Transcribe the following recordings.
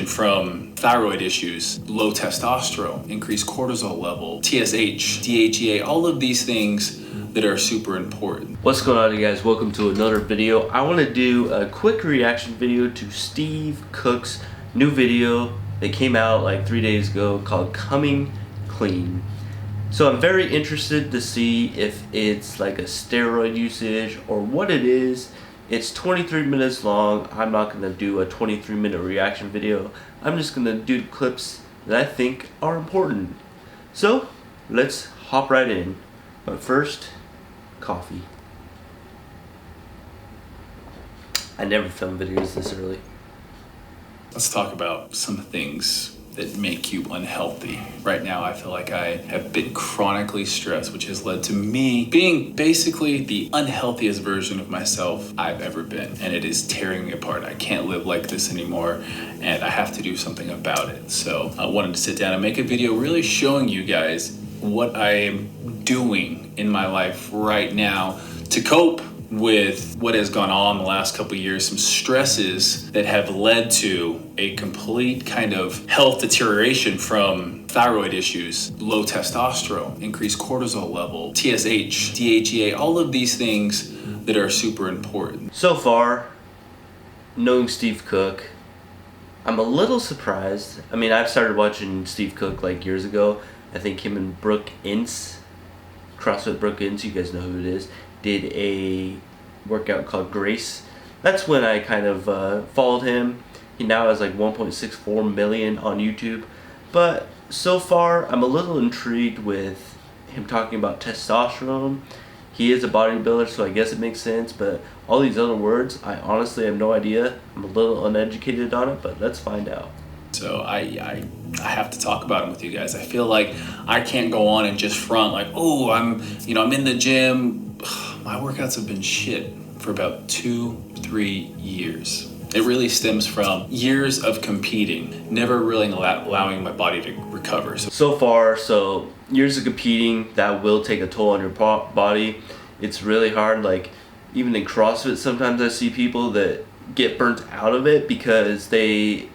from thyroid issues, low testosterone, increased cortisol level, TSH, DHEA, all of these things that are super important. What's going on, you guys? Welcome to another video. I want to do a quick reaction video to Steve Cook's new video that came out like 3 days ago called Coming Clean. So I'm very interested to see if it's like a steroid usage or what it is. It's 23 minutes long. I'm not going to do a 23-minute reaction video. I'm just going to do clips that I think are important. So let's hop right in. But first, coffee. I never film videos this early. Let's talk about some things that make you unhealthy. Right now, I feel like I have been chronically stressed, which has led to me being basically the unhealthiest version of myself I've ever been. And it is tearing me apart. I can't live like this anymore, and I have to do something about it. So I wanted to sit down and make a video really showing you guys what I am doing in my life right now to cope with what has gone on the last couple of years, some stresses that have led to a complete kind of health deterioration from thyroid issues, low testosterone, increased cortisol level, TSH, DHEA, all of these things that are super important. So far, knowing Steve Cook, I'm a little surprised. I mean, I've started watching Steve Cook like years ago. I think him and Brooke Ince, CrossFit Brooke Ince, you guys know who it is, did a workout called Grace. That's when I kind of followed him. He now has like 1.64 million on YouTube. But so far, I'm a little intrigued with him talking about testosterone. He is a bodybuilder, so I guess it makes sense. But all these other words, I honestly have no idea. I'm a little uneducated on it, but let's find out. So I have to talk about them with you guys. I feel like I can't go on and just front like, oh, I'm in the gym. My workouts have been shit for about 2-3 years. It really stems from years of competing, never really allowing my body to recover. So far, years of competing, that will take a toll on your body. It's really hard. Like, even in CrossFit, sometimes I see people that get burnt out of it because they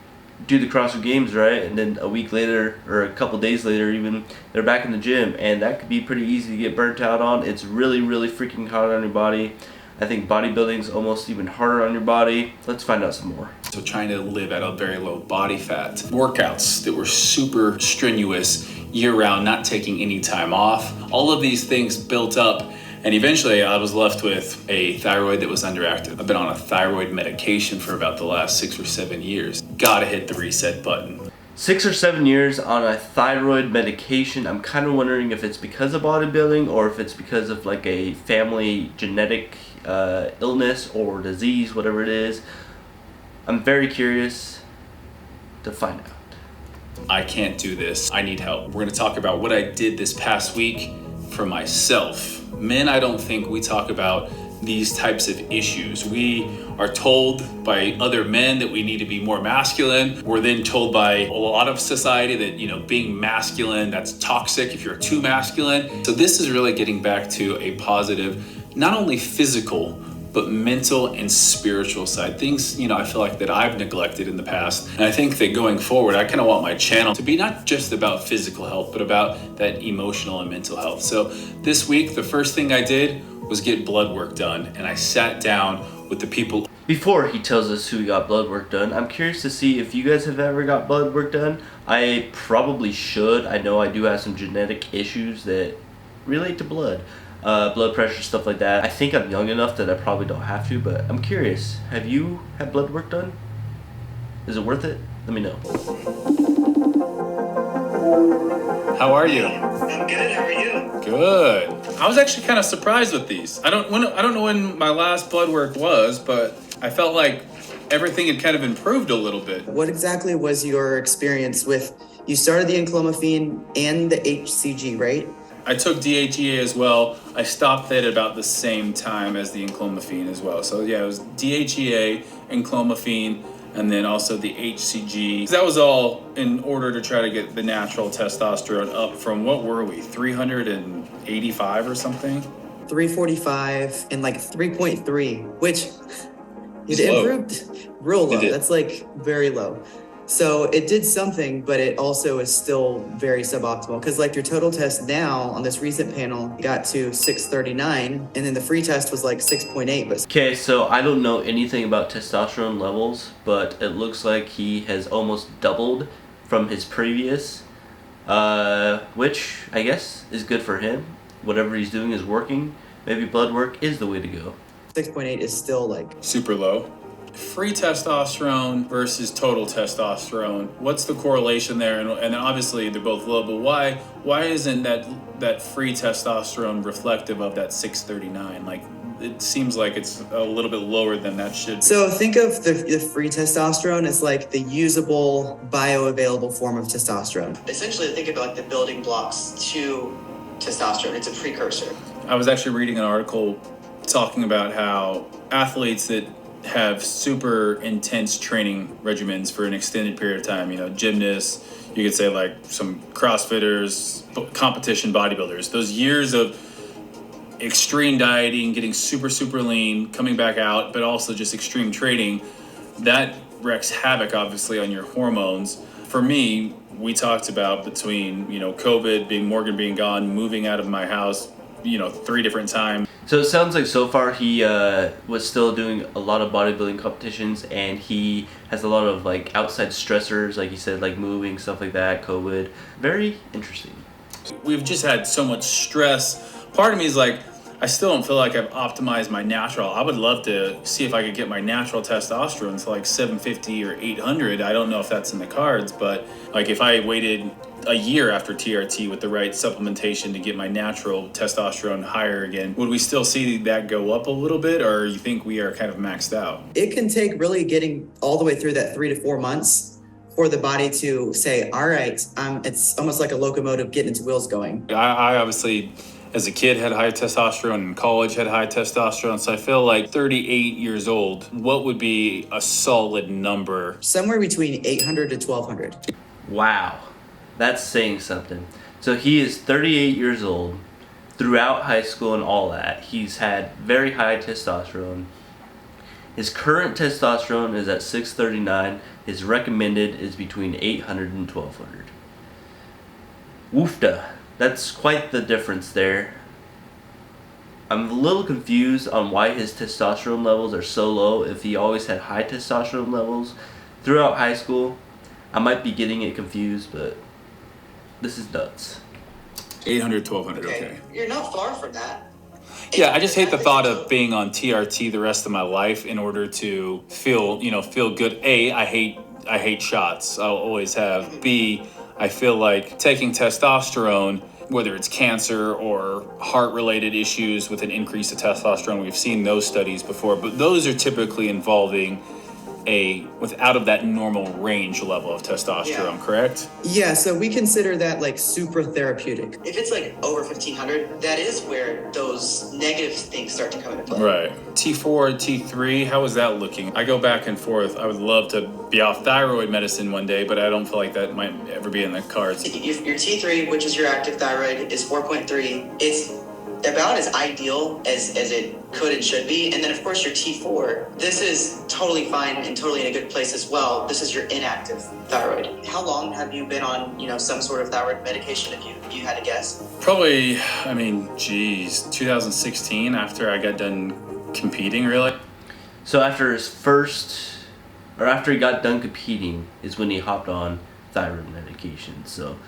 do the CrossFit Games, right? And then a week later, or a couple days later even, they're back in the gym. And that could be pretty easy to get burnt out on. It's really, really freaking hard on your body. I think bodybuilding is almost even harder on your body. Let's find out some more. So trying to live at a very low body fat. Workouts that were super strenuous year-round, not taking any time off. All of these things built up. And eventually I was left with a thyroid that was underactive. I've been on a thyroid medication for about the last 6 or 7 years. Gotta hit the reset button. 6 or 7 years on a thyroid medication. I'm kind of wondering if it's because of bodybuilding or if it's because of like a family genetic illness or disease, whatever it is. I'm very curious to find out. I can't do this. I need help. We're gonna talk about what I did this past week for myself. Men, I don't think we talk about these types of issues. We are told by other men that we need to be more masculine. We're then told by a lot of society that, being masculine, that's toxic if you're too masculine. So this is really getting back to a positive, not only physical, but mental and spiritual side. Things, I feel like that I've neglected in the past. And I think that going forward, I kind of want my channel to be not just about physical health, but about that emotional and mental health. So this week, the first thing I did was get blood work done. And I sat down with the people. Before he tells us who got blood work done, I'm curious to see if you guys have ever got blood work done. I probably should. I know I do have some genetic issues that relate to blood. Blood pressure, stuff like that. I think I'm young enough that I probably don't have to, but I'm curious. Have you had blood work done? Is it worth it? Let me know. How are you? I'm good. How are you? Good. I was actually kind of surprised with these. I don't know when my last blood work was, but I felt like everything had kind of improved a little bit. What exactly was your experience with, you started the enclomiphene and the HCG, right? I took DHEA as well. I stopped that at about the same time as the enclomiphene as well. So yeah, it was DHEA, enclomiphene, and then also the HCG. That was all in order to try to get the natural testosterone up from, what were we, 385 or something? 345 and like 3.3, which it It's low. improved real low. It did. That's like very low. So it did something, but it also is still very suboptimal because like your total test now on this recent panel got to 639 and then the free test was like 6.8. But Okay, so I don't know anything about testosterone levels, but it looks like he has almost doubled from his previous, which I guess is good for him. Whatever he's doing is working. Maybe blood work is the way to go. 6.8 is still like Super low. Free testosterone versus total testosterone. What's the correlation there? And obviously they're both low, but why isn't that free testosterone reflective of that 639? Like it seems like it's a little bit lower than that should be. So think of the free testosterone as like the usable bioavailable form of testosterone. Essentially think about like the building blocks to testosterone. It's a precursor. I was actually reading an article talking about how athletes that have super intense training regimens for an extended period of time, gymnasts, you could say like some CrossFitters, competition bodybuilders, those years of extreme dieting, getting super, super lean, coming back out, but also just extreme training, that wreaks havoc obviously on your hormones. For me, we talked about between, COVID, Morgan being gone, moving out of my house, 3 different times. So it sounds like so far he was still doing a lot of bodybuilding competitions, and he has a lot of like outside stressors, like you said, like moving, stuff like that, COVID. Very interesting. We've just had so much stress. Part of me is like, I still don't feel like I've optimized my natural. I would love to see if I could get my natural testosterone to like 750 or 800. I don't know if that's in the cards, but like if I waited a year after TRT with the right supplementation to get my natural testosterone higher again, would we still see that go up a little bit, or you think we are kind of maxed out? It can take really getting all the way through that 3 to 4 months for the body to say, all right, it's almost like a locomotive getting its wheels going. I obviously, as a kid, had high testosterone, in college had high testosterone, so I feel like 38 years old, what would be a solid number? Somewhere between 800 to 1200. Wow, that's saying something. So he is 38 years old. Throughout high school and all that, he's had very high testosterone. His current testosterone is at 639. His recommended is between 800 and 1200. Woofda. That's quite the difference there. I'm a little confused on why his testosterone levels are so low if he always had high testosterone levels throughout high school. I might be getting it confused, but this is nuts. 800, 1200, okay. You're not far from that. Yeah, I just hate the thought of being on TRT the rest of my life in order to feel good. A, I hate shots. I'll always have. B, I feel like taking testosterone, whether it's cancer or heart-related issues with an increase of testosterone, we've seen those studies before, but those are typically involving out of that normal range level of testosterone, correct? Yeah, so we consider that like super therapeutic. If it's like over 1500, that is where those negative things start to come into play. Right. T4, T3, how is that looking? I go back and forth. I would love to be off thyroid medicine one day, but I don't feel like that might ever be in the cards. Your T3, which is your active thyroid, is 4.3. It's about as ideal as it could and should be. And then of course your T4, this is totally fine and totally in a good place as well. This is your inactive thyroid. How long have you been on, some sort of thyroid medication, if you had to guess? Probably, 2016, after I got done competing, really. So after he got done competing is when he hopped on thyroid medication. So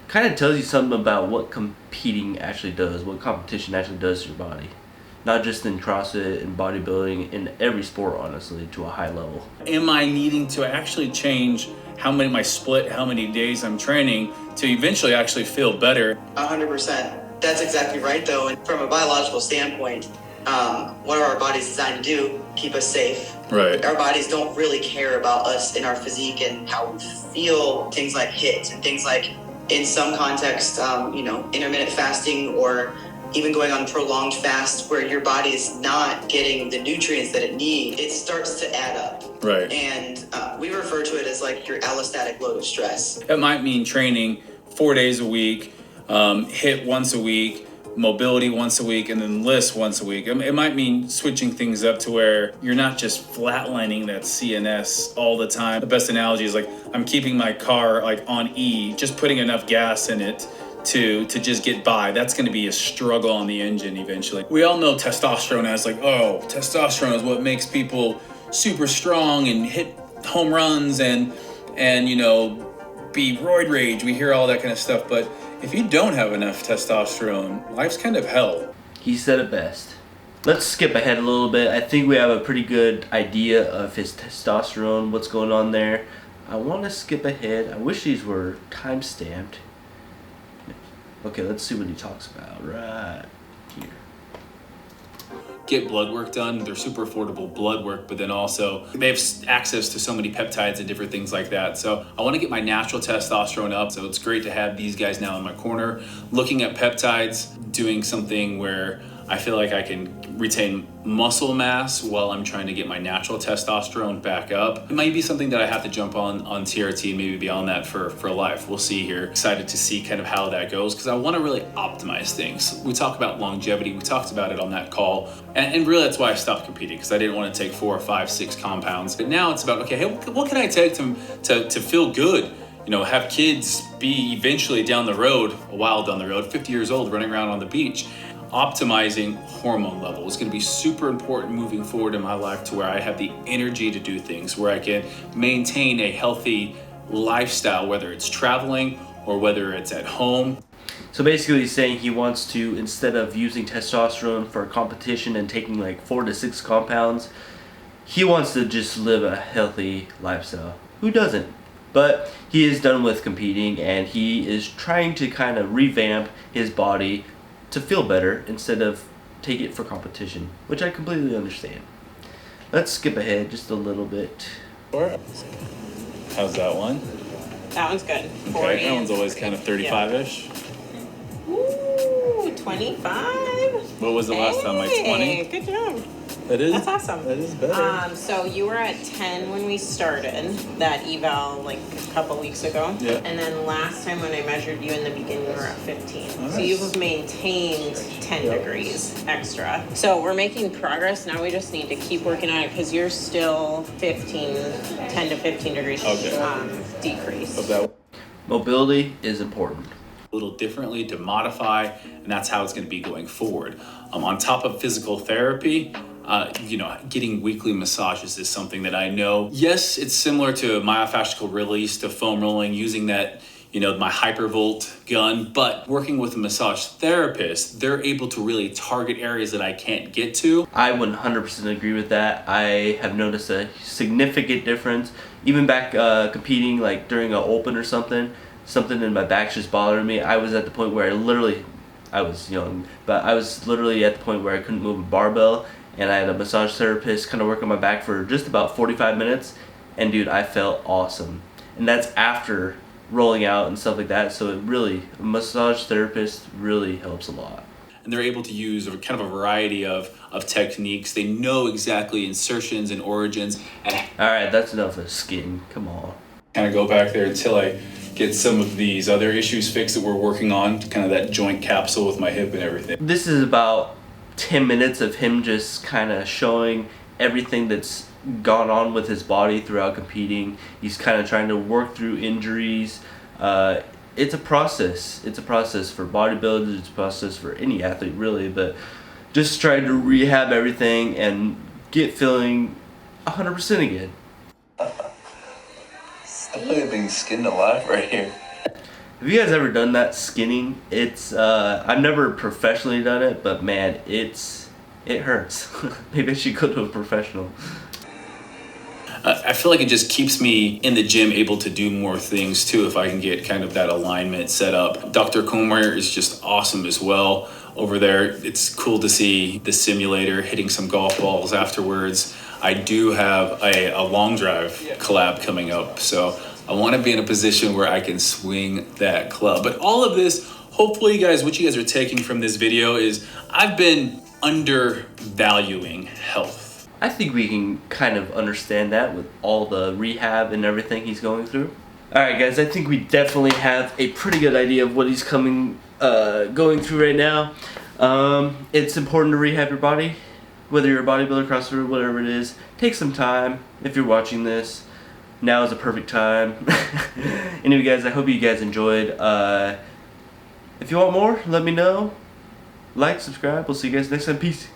kind of tells you something about what competing actually does, what competition actually does to your body. Not just in CrossFit and bodybuilding, in every sport, honestly, to a high level. Am I needing to actually change how many days I'm training to eventually actually feel better? 100%. That's exactly right, though. And from a biological standpoint, what are our bodies designed to do? Keep us safe. Right. Our bodies don't really care about us and our physique and how we feel. Things like HIIT and things like, in some context, intermittent fasting, or even going on prolonged fast where your body is not getting the nutrients that it needs, it starts to add up. Right. And we refer to it as like your allostatic load of stress. That might mean training 4 days a week, HIIT once a week, mobility once a week and then list once a week. It might mean switching things up to where you're not just flatlining that CNS all the time. The best analogy is like I'm keeping my car like on E, just putting enough gas in it to just get by. That's going to be a struggle on the engine eventually. We all know testosterone as like, oh, testosterone is what makes people super strong and hit home runs and you know, be roid rage. We hear all that kind of stuff, but if you don't have enough testosterone, life's kind of hell. He said it best. Let's skip ahead a little bit. I think we have a pretty good idea of his testosterone, what's going on there. I want to skip ahead. I wish these were time-stamped. Okay, let's see what he talks about right here. Get blood work done. They're super affordable blood work, but then also they have access to so many peptides and different things like that. So I want to get my natural testosterone up. So it's great to have these guys now in my corner, looking at peptides, doing something where I feel like I can retain muscle mass while I'm trying to get my natural testosterone back up. It might be something that I have to jump on TRT and maybe beyond that for life. We'll see here. Excited to see kind of how that goes because I want to really optimize things. We talk about longevity. We talked about it on that call. And really that's why I stopped competing because I didn't want to take 4 or 5, 6 compounds. But now it's about, okay, hey, what can I take to feel good? You know, have kids be eventually down the road, a while down the road, 50 years old, running around on the beach. Optimizing hormone level is going to be super important moving forward in my life to where I have the energy to do things, where I can maintain a healthy lifestyle, whether it's traveling or whether it's at home. So basically he's saying he wants to, instead of using testosterone for a competition and taking like 4 to 6 compounds, he wants to just live a healthy lifestyle. Who doesn't? But he is done with competing and he is trying to kind of revamp his body to feel better instead of take it for competition, which I completely understand. Let's skip ahead just a little bit. How's that one? That one's good. Okay, that one's always kind of 35-ish. Ooh, 25. What was the last time, like 20? Good job. That is. That's awesome. That is better. So you were at 10 when we started that eval like a couple weeks ago. Yeah. And then last time when I measured you in the beginning, you were at 15. So Nice. you've maintained 10 degrees extra. So we're making progress. Now we just need to keep working on it because you're still 10 to 15 degrees Okay. decrease. Of that. Mobility is important. A little differently to modify, and that's how it's going to be going forward. On top of physical therapy, you know, getting weekly massages is something that I know. Yes, it's similar to myofascial release, to foam rolling, using that, you know, my hypervolt gun, but working with a massage therapist, they're able to really target areas that I can't get to. I 100% agree with that. I have noticed a significant difference. Even back competing, like during an open or something in my back's just bothering me. I was at the point where I was young, but I was literally at the point where I couldn't move a barbell, and I had a massage therapist kind of work on my back for just about 45 minutes, and dude, I felt awesome. And that's after rolling out and stuff like that, so it really, a massage therapist really helps a lot. And they're able to use a kind of a variety of techniques. They know exactly insertions and origins. And Alright, that's enough of skin, come on. kind of go back there until I get some of these other issues fixed that we're working on, kind of that joint capsule with my hip and everything. This is about 10 minutes of him just kind of showing everything that's gone on with his body throughout competing. He's kind of trying to work through injuries. It's a process. It's a process for bodybuilders. It's a process for any athlete, really. But just trying to rehab everything and get feeling 100% again. I feel like being skinned alive right here. Have you guys ever done that skinning? It's I've never professionally done it, but man, it hurts. Maybe I should go to a professional. I feel like it just keeps me in the gym able to do more things too if I can get kind of that alignment set up. Dr. Comer is just awesome as well over there. It's cool to see the simulator hitting some golf balls afterwards. I do have a long drive collab coming up, so I want to be in a position where I can swing that club. But all of this, hopefully guys, what you guys are taking from this video is I've been undervaluing health. I think we can kind of understand that with all the rehab and everything he's going through. Alright guys, I think we definitely have a pretty good idea of what he's going through right now. It's important to rehab your body, whether you're a bodybuilder, CrossFitter, whatever it is. Take some time. If you're watching this, now is a perfect time. Anyway, guys, I hope you guys enjoyed. If you want more, let me know. Like, subscribe. We'll see you guys next time. Peace.